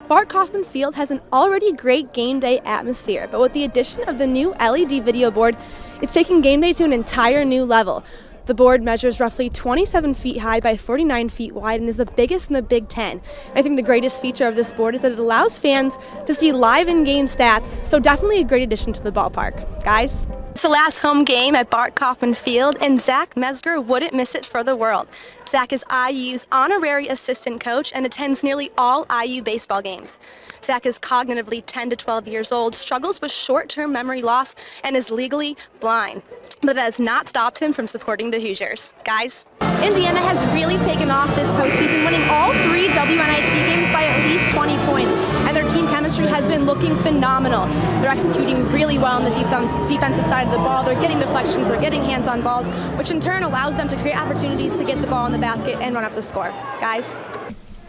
Bart Kaufman Field has an already great game day atmosphere, but with the addition of the new LED video board, it's taking game day to an entire new level. The board measures roughly 27 feet high by 49 feet wide and is the biggest in the Big Ten. I think the greatest feature of this board is that it allows fans to see live in-game stats, so definitely a great addition to the ballpark. Guys? It's the last home game at Bart Kaufman Field, and Zach Mesger wouldn't miss it for the world. Zach is IU's honorary assistant coach and attends nearly all IU baseball games. Zach is cognitively 10 to 12 years old, struggles with short-term memory loss, and is legally blind. But that has not stopped him from supporting the Hoosiers. Guys? Indiana has really taken off this postseason, winning all 3 WNIT games by at least 20 points, and their team chemistry has been looking phenomenal. They're executing really well on the defensive side of the ball. They're getting deflections, they're getting hands on balls, which in turn allows them to create opportunities to get the ball in the basket and run up the score. Guys?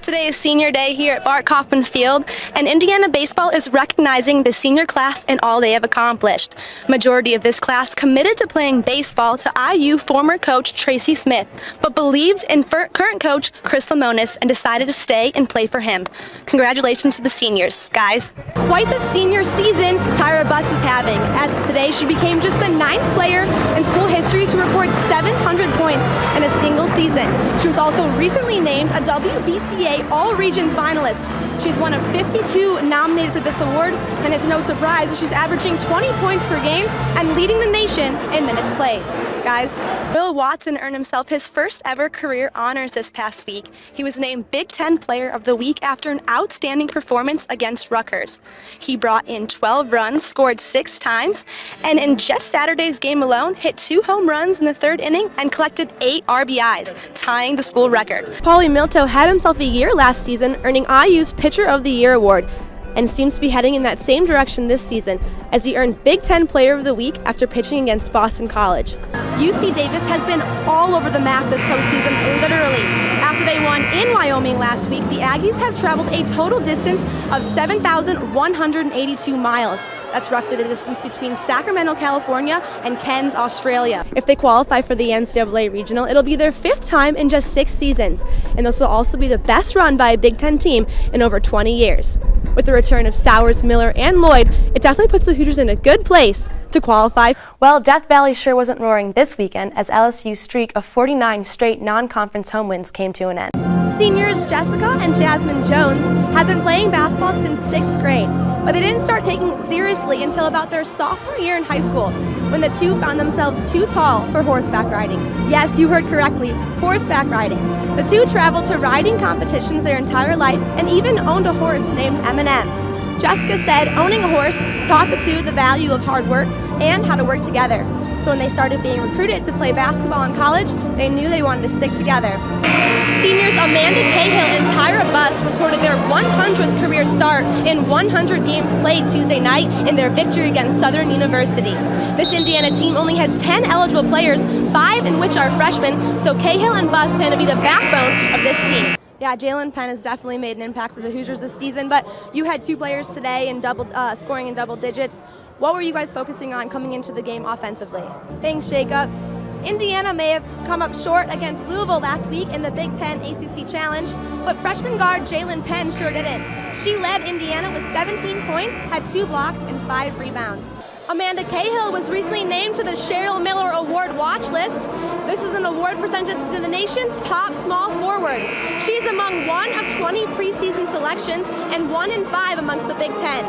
Today is senior day here at Bart Kaufman Field, and Indiana baseball is recognizing the senior class and all they have accomplished. Majority of this class committed to playing baseball to IU former coach Tracy Smith, but believed in current coach Chris Lemonis and decided to stay and play for him. Congratulations to the seniors, guys. Quite the senior season Tyra Buss is having. As of today, she became just the 9th player in school history to record 700 points in a single season. She was also recently named a WBCA All-Region finalist. She's one of 52 nominated for this award, and it's no surprise that she's averaging 20 points per game and leading the nation in minutes played. Guys, Will Watson earned himself his first ever career honors this past week. He was named Big Ten Player of the Week after an outstanding performance against Rutgers. He brought in 12 runs, scored 6 times, and in just Saturday's game alone, hit 2 home runs in the 3rd inning and collected 8 RBIs, tying the school record. Paulie Milto had himself a year last season, earning IU's Pitcher of the Year award, and seems to be heading in that same direction this season as he earned Big Ten Player of the Week after pitching against Boston College. UC Davis has been all over the map this postseason, literally. After they won in Wyoming last week, the Aggies have traveled a total distance of 7,182 miles. That's roughly the distance between Sacramento, California and Cairns, Australia. If they qualify for the NCAA Regional, it'll be their 5th time in just 6 seasons, and this will also be the best run by a Big Ten team in over 20 years. With the return of Sowers, Miller, and Lloyd, it definitely puts the Hoosiers in a good place to qualify. Well, Death Valley sure wasn't roaring this weekend as LSU's streak of 49 straight non-conference home wins came to an end. Seniors Jessica and Jasmine Jones have been playing basketball since 6th grade, but they didn't start taking it seriously until about their sophomore year in high school, when the two found themselves too tall for horseback riding. Yes, you heard correctly, horseback riding. The two traveled to riding competitions their entire life and even owned a horse named M&M. Jessica said owning a horse taught the two the value of hard work and how to work together. So when they started being recruited to play basketball in college, they knew they wanted to stick together. Seniors Amanda Cahill and Tyra Buss recorded their 100th career start in 100 games played Tuesday night in their victory against Southern University. This Indiana team only has 10 eligible players, 5 in which are freshmen, so Cahill and Buss plan to be the backbone of this team. Yeah, Jalen Penn has definitely made an impact for the Hoosiers this season, but you had 2 players today in scoring in double digits. What were you guys focusing on coming into the game offensively? Thanks, Jacob. Indiana may have come up short against Louisville last week in the Big Ten ACC Challenge, but freshman guard Jalen Penn sure didn't. She led Indiana with 17 points, had 2 blocks, and 5 rebounds. Amanda Cahill was recently named to the Cheryl Miller Award watch list. This is an award presented to the nation's top small forward. She is among 1 of 20 preseason selections and 1 in 5 amongst the Big Ten.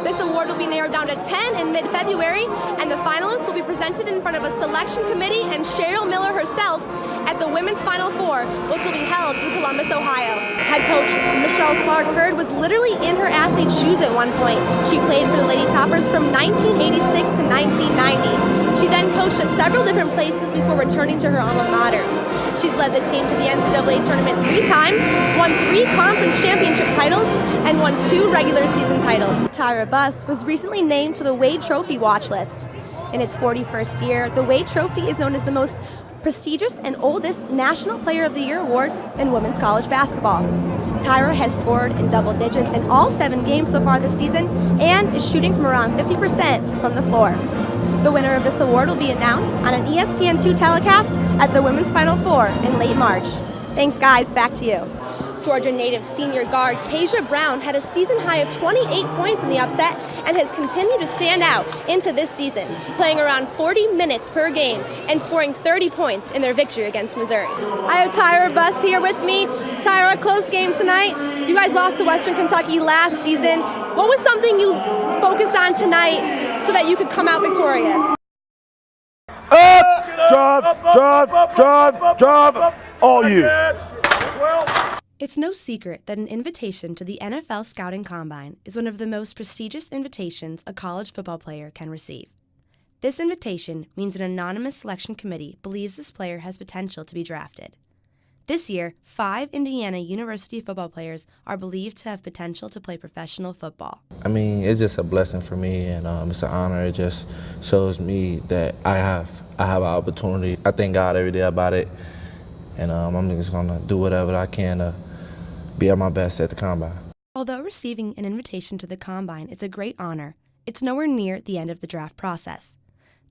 This award will be narrowed down to 10 in mid-February, and the finalists will be presented in front of a selection committee and Cheryl Miller herself at the Women's Final Four, which will be held in Columbus, Ohio. Head coach Michelle Clark-Hurd was literally in her athlete's shoes at one point. She played for the Lady Toppers from 1986 to 1990. She then coached at several different places before returning to her alma mater. She's led the team to the NCAA tournament 3 times, won 3 conference championship titles, and won 2 regular season titles. Tyra Buss was recently named to the Wade Trophy watch list. In its 41st year, the Wade Trophy is known as the most prestigious and oldest National Player of the Year award in women's college basketball. Tyra has scored in double digits in all 7 games so far this season and is shooting from around 50% from the floor. The winner of this award will be announced on an ESPN2 telecast at the Women's Final Four in late March. Thanks, guys. Back to you. Georgia native senior guard Tasia Brown had a season high of 28 points in the upset and has continued to stand out into this season, playing around 40 minutes per game and scoring 30 points in their victory against Missouri. I have Tyra Buss here with me. Tyra, a close game tonight. You guys lost to Western Kentucky last season. What was something you focused on tonight so that you could come out victorious? Drive, all you. It's no secret that an invitation to the NFL Scouting Combine is one of the most prestigious invitations a college football player can receive. This invitation means an anonymous selection committee believes this player has potential to be drafted. This year, 5 Indiana University football players are believed to have potential to play professional football. I mean, it's just a blessing for me, and it's an honor. It just shows me that I have an opportunity. I thank God every day about it, and I'm just going to do whatever I can to be at my best at the Combine. Although receiving an invitation to the Combine is a great honor, it's nowhere near the end of the draft process.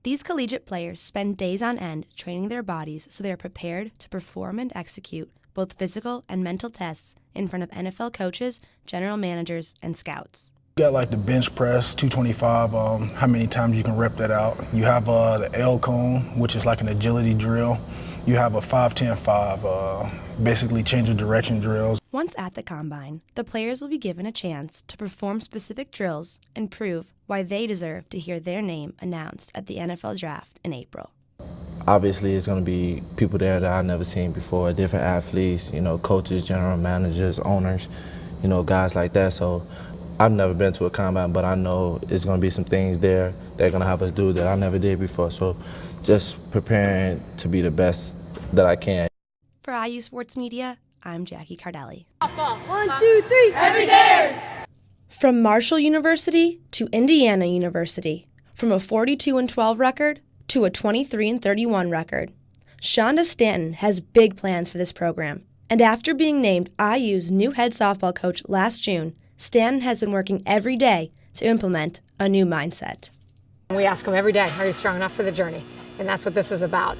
These collegiate players spend days on end training their bodies so they are prepared to perform and execute both physical and mental tests in front of NFL coaches, general managers, and scouts. You got like the bench press, 225, how many times you can rep that out. You have the L cone, which is like an agility drill. You have a 5-10-5, basically change of direction drills. Once at the Combine, the players will be given a chance to perform specific drills and prove why they deserve to hear their name announced at the NFL Draft in April. Obviously, it's going to be people there that I've never seen before, different athletes, coaches, general managers, owners, guys like that. So I've never been to a Combine, but I know it's going to be some things there that are going to have us do that I never did before. So just preparing to be the best that I can. For IU Sports Media, I'm Jackie Cardelli. 1, 2, 3, every day! From Marshall University to Indiana University, from a 42-12 record to a 23-31 record, Shonda Stanton has big plans for this program. And after being named IU's new head softball coach last June, Stanton has been working every day to implement a new mindset. We ask them every day, are you strong enough for the journey? And that's what this is about.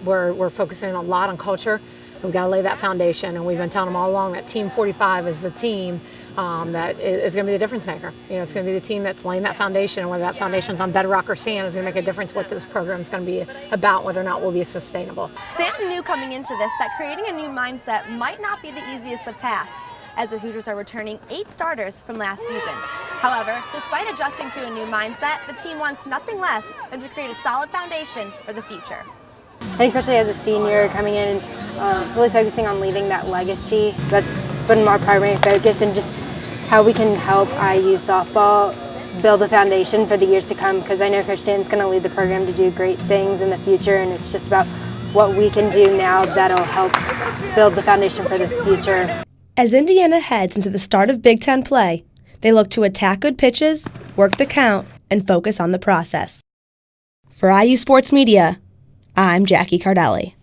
We're focusing a lot on culture. We've got to lay that foundation, and we've been telling them all along that Team 45 is the team that is going to be the difference maker. It's going to be the team that's laying that foundation, and whether that foundation's on bedrock or sand is going to make a difference what this program is going to be about, whether or not we'll be sustainable. Stanton knew coming into this that creating a new mindset might not be the easiest of tasks, as the Hoosiers are returning 8 starters from last season. However, despite adjusting to a new mindset, the team wants nothing less than to create a solid foundation for the future. And especially as a senior coming in and really focusing on leaving that legacy, that's been our primary focus, and just how we can help IU softball build a foundation for the years to come, because I know Coach Stanton's going to lead the program to do great things in the future, and it's just about what we can do now that'll help build the foundation for the future. As Indiana heads into the start of Big Ten play, they look to attack good pitches, work the count, and focus on the process. For IU Sports Media, I'm Jackie Cardelli.